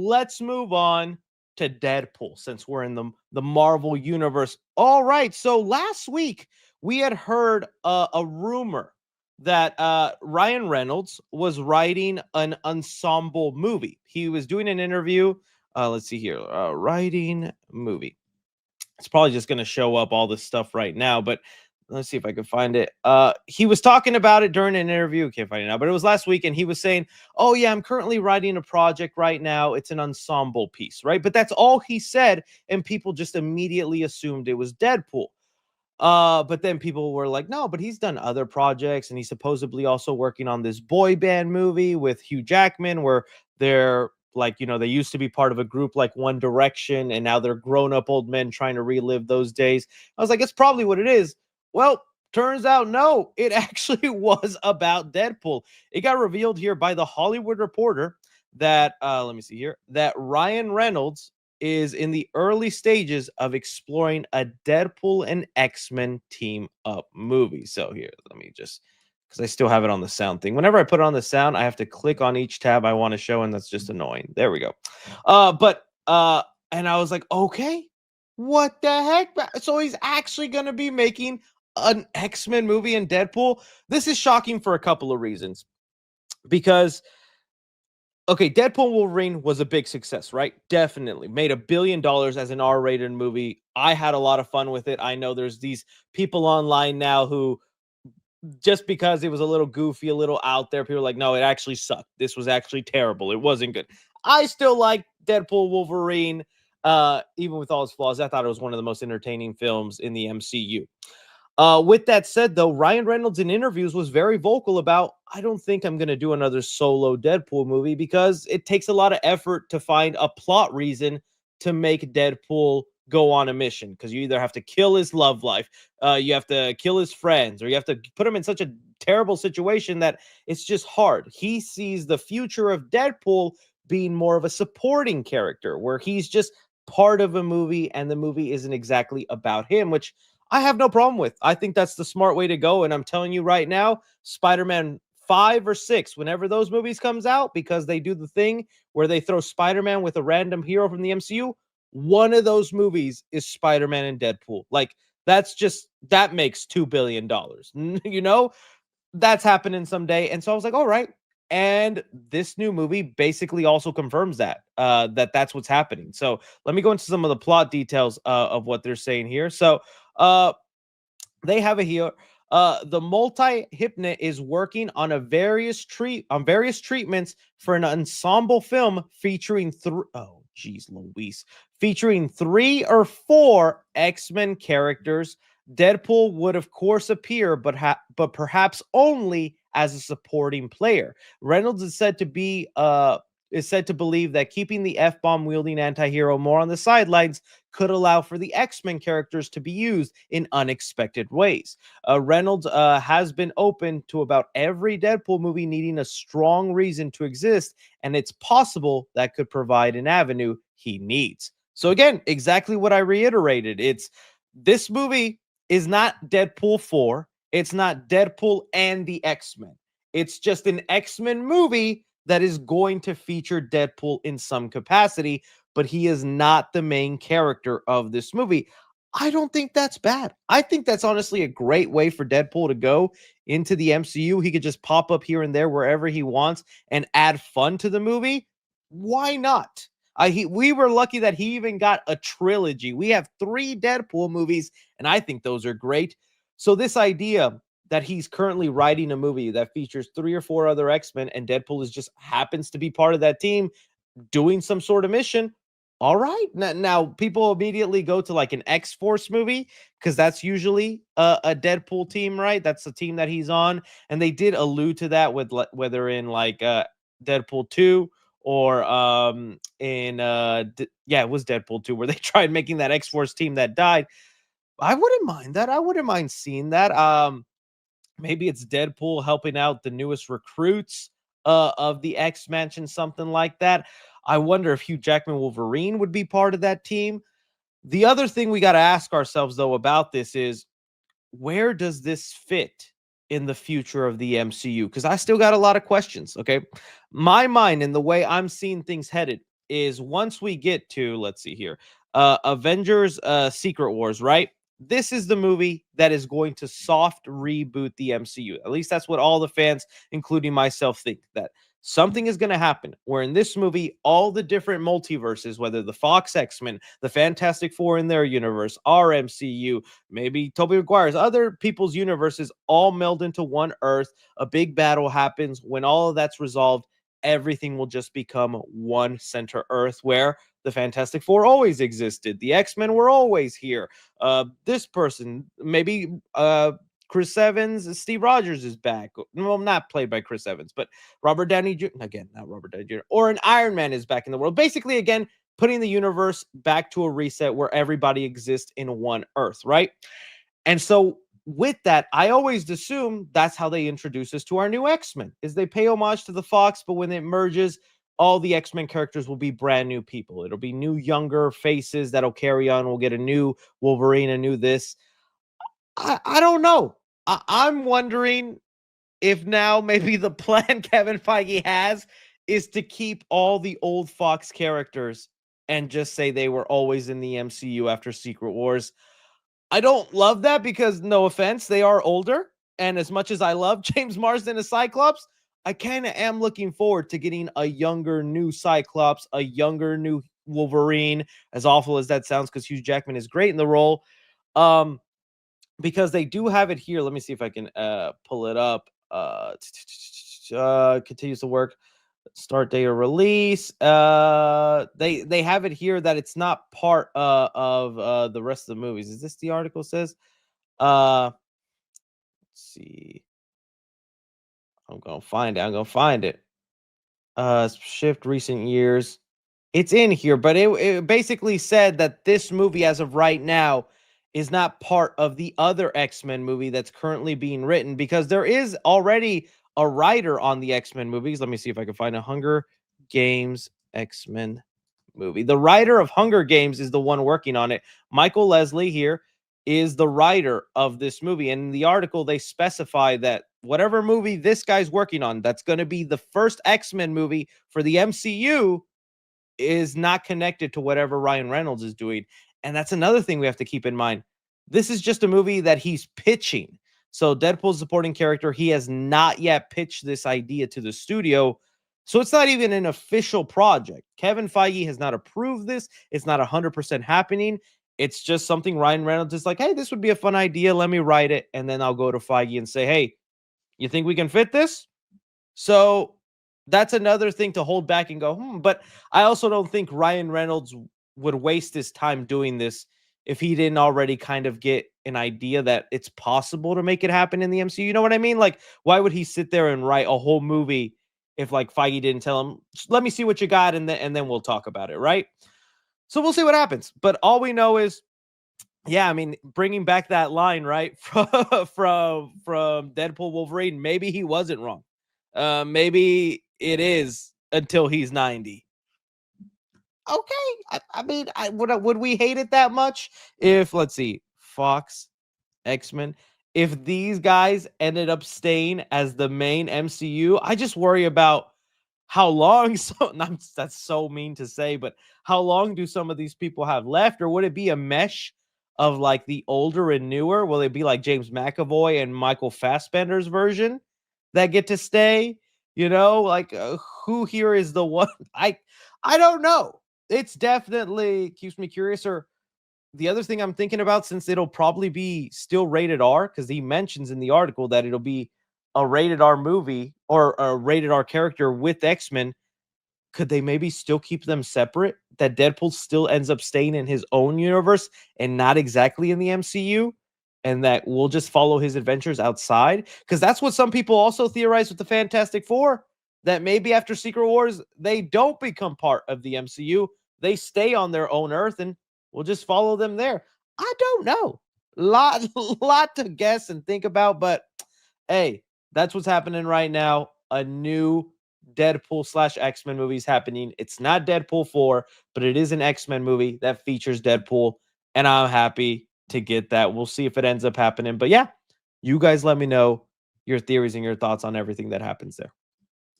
let's move on to Deadpool since we're in the Marvel universe. All right. So last week we had heard a rumor that Ryan Reynolds was writing an ensemble movie. He was doing an interview. Let's see here. Writing movie. It's probably just going to show up all this stuff right now, but let's see if I can find it. He was talking about it during an interview. Can't find it now, but it was last week, and he was saying, "Oh yeah, I'm currently writing a project right now. It's an ensemble piece, right?" But that's all he said, and people just immediately assumed it was Deadpool. But then people were like, "No, but he's done other projects, and he's supposedly also working on this boy band movie with Hugh Jackman, where they're like, they used to be part of a group like One Direction, and now they're grown-up old men trying to relive those days." I was like, "It's probably what it is." Well, turns out no, it actually was about Deadpool. It got revealed here by the Hollywood Reporter that let me see here, that Ryan Reynolds is in the early stages of exploring a Deadpool and X-Men team up movie. So here, let me just, because I still have it on the sound thing. Whenever I put it on the sound, I have to click on each tab I want to show, and that's just annoying. There we go. And I was like, okay, what the heck? So he's actually going to be making an X-Men movie in Deadpool? This is shocking for a couple of reasons. Because okay, Deadpool Wolverine was a big success, right? Definitely. Made $1 billion as an R-rated movie. I had a lot of fun with it. I know there's these people online now who, just because it was a little goofy, a little out there, people are like, no, it actually sucked. This was actually terrible. It wasn't good. I still like Deadpool Wolverine, even with all its flaws. I thought it was one of the most entertaining films in the MCU. With that said, though, Ryan Reynolds in interviews was very vocal about, I don't think I'm going to do another solo Deadpool movie because it takes a lot of effort to find a plot reason to make Deadpool go on a mission, because you either have to kill his love life, you have to kill his friends, or you have to put him in such a terrible situation that it's just hard. He sees the future of Deadpool being more of a supporting character where he's just part of a movie and the movie isn't exactly about him, which I have no problem with. I think that's the smart way to go. And I'm telling you right now, Spider-Man 5 or 6, whenever those movies comes out, because they do the thing where they throw Spider-Man with a random hero from the MCU, one of those movies is Spider-Man and Deadpool. Like, that makes $2 billion. That's happening someday. And so I was like, all right. And this new movie basically also confirms that's what's happening. So let me go into some of the plot details of what they're saying here. So they have a here. The multi-hypnot is working on various treatments for an ensemble film featuring featuring 3 or 4 X-Men characters. Deadpool would of course appear, but perhaps only as a supporting player. Reynolds is said to believe that keeping the F-bomb wielding anti-hero more on the sidelines could allow for the X-Men characters to be used in unexpected ways. Reynolds has been open to about every Deadpool movie needing a strong reason to exist, and it's possible that could provide an avenue he needs. So again, exactly what I reiterated. This movie is not Deadpool 4. It's not Deadpool and the X-Men. It's just an X-Men movie that is going to feature Deadpool in some capacity, but he is not the main character of this movie. I don't think that's bad. I think that's honestly a great way for Deadpool to go into the MCU. He could just pop up here and there wherever he wants and add fun to the movie. Why not? We were lucky that he even got a trilogy. We have 3 Deadpool movies, and I think those are great. So this idea that he's currently writing a movie that features 3 or 4 other X-Men and Deadpool just happens to be part of that team doing some sort of mission. All right. Now people immediately go to like an X-Force movie because that's usually a Deadpool team, right? That's the team that he's on. And they did allude to that with whether in like Deadpool 2 or it was Deadpool 2 where they tried making that X-Force team that died. I wouldn't mind that. I wouldn't mind seeing that. Maybe it's Deadpool helping out the newest recruits of the X-Mansion, something like that. I wonder if Hugh Jackman Wolverine would be part of that team. The other thing we got to ask ourselves, though, about this is, where does this fit in the future of the MCU? Because I still got a lot of questions, okay? My mind and the way I'm seeing things headed, is once we get to, let's see here, Avengers Secret Wars, right? This is the movie that is going to soft reboot the MCU. At least that's what all the fans, including myself, think, that something is going to happen where in this movie, all the different multiverses, whether the Fox X-Men, the Fantastic Four in their universe, our MCU, maybe Tobey Maguire's, other people's universes, all meld into one Earth. A big battle happens. When all of that's resolved, everything will just become one center Earth where the Fantastic Four always existed. The X-Men were always here. This person, maybe Chris Evans, Steve Rogers is back. Well, not played by Chris Evans, but Robert Downey Jr. Again, not Robert Downey Jr. Or an Iron Man is back in the world. Basically, again, putting the universe back to a reset where everybody exists in one Earth, right? And so with that, I always assume that's how they introduce us to our new X-Men, is they pay homage to the Fox, but when it merges, all the X-Men characters will be brand new people. It'll be new, younger faces that'll carry on. We'll get a new Wolverine, a new this. I don't know. I'm wondering if now maybe the plan Kevin Feige has is to keep all the old Fox characters and just say they were always in the MCU after Secret Wars. I don't love that because, no offense, they are older. And as much as I love James Marsden as Cyclops, I kind of am looking forward to getting a younger, new Cyclops, a younger, new Wolverine, as awful as that sounds, because Hugh Jackman is great in the role. Because they do have it here. Let me see if I can pull it up. Continues to work. Start date of release. They have it here that it's not part of the rest of the movies. Is this the article says? Let's see. I'm gonna find it. Shift recent years. It's in here, but it basically said that this movie, as of right now, is not part of the other X-Men movie that's currently being written, because there is already a writer on the X-Men movies. Let me see if I can find a Hunger Games X-Men movie. The writer of Hunger Games is the one working on it. Michael Leslie here is the writer of this movie. And in the article, they specify that whatever movie this guy's working on, that's going to be the first X-Men movie for the MCU, is not connected to whatever Ryan Reynolds is doing. And that's another thing we have to keep in mind. This is just a movie that he's pitching. So Deadpool's supporting character, he has not yet pitched this idea to the studio. So it's not even an official project. Kevin Feige has not approved this. It's not 100% happening. It's just something Ryan Reynolds is like, hey, this would be a fun idea. Let me write it. And then I'll go to Feige and say, hey, you think we can fit this? So that's another thing to hold back and go, But I also don't think Ryan Reynolds would waste his time doing this if he didn't already kind of get an idea that it's possible to make it happen in the MCU. You know what I mean? Like, why would he sit there and write a whole movie if, like, Feige didn't tell him, let me see what you got, and then we'll talk about it, right? So we'll see what happens. But all we know is, yeah, I mean, bringing back that line, right, from Deadpool Wolverine, maybe he wasn't wrong. Maybe it is until he's 90. Okay. I mean, would we hate it that much if, let's see, Fox, X-Men, if these guys ended up staying as the main MCU? I just worry about how long. That's so mean to say, but how long do some of these people have left? Or would it be a mesh of like the older and newer? Will it be like James McAvoy and Michael Fassbender's version that get to stay? You know, like who here is the one? I don't know. It's definitely keeps me curious. Or the other thing I'm thinking about, since it'll probably be still rated R, because he mentions in the article that it'll be a rated R movie or a rated R character with X-Men, could they maybe still keep them separate? That Deadpool still ends up staying in his own universe and not exactly in the MCU, and that we'll just follow his adventures outside? Because that's what some people also theorize with the Fantastic Four, that maybe after Secret Wars, they don't become part of the MCU. They stay on their own Earth, and we'll just follow them there. I don't know. Lot to guess and think about, but hey, that's what's happening right now. A new Deadpool / X-Men movie is happening. It's not Deadpool 4, but it is an X-Men movie that features Deadpool, and I'm happy to get that. We'll see if it ends up happening. But yeah, you guys let me know your theories and your thoughts on everything that happens there.